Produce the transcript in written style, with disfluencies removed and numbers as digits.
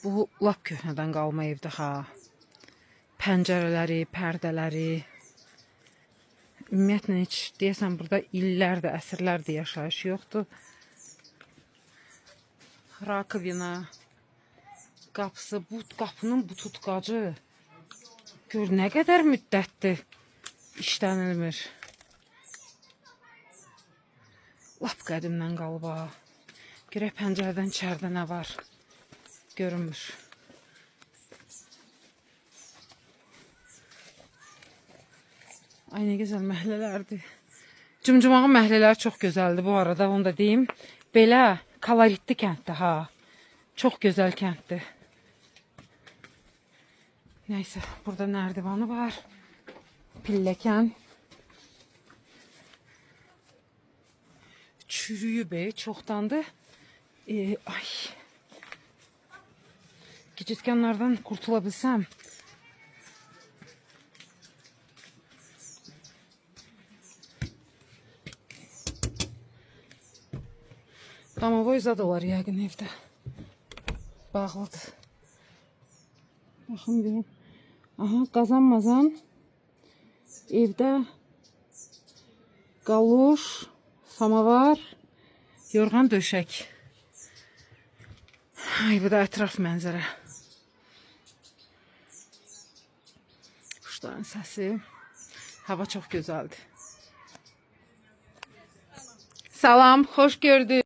Bu lap köhnədən qalma evdə ha. Pəncərələri, pərdələri. Ümumiyyətlə heç deyəsən burada illərdir, əsrlərdir yaşayış yoxdur. Rakovina. Qapısı, bu qapının bu tutqacı. Gör nə qədər müddətdir işlənilmir. Lap qədimdən qalıb ha. Görək pəncərədən içəridə nə var. Görünmür. Ay, nə gözəl məhəllələrdir. Cumcumağın məhəllələri çox gözəldir bu arada, onu da deyim. Belə koloritli kənddir ha. Çox gözəl kənddir. Neyse, burada nərdivanı var. Pilləkən. Çürüyüb, çoxdandır. Ay. Gecikkanlardan kurtula bilsəm. Domovoy zad olar yəqin evdə. Bağlıdır. Baxın görün. Aha, qazanmazan evdə qaloş, samavar, yorğan döşək. Ay, bu da ətraf mənzərə. Quşların səsi. Hava çox gözəldir. Salam, xoş gördük.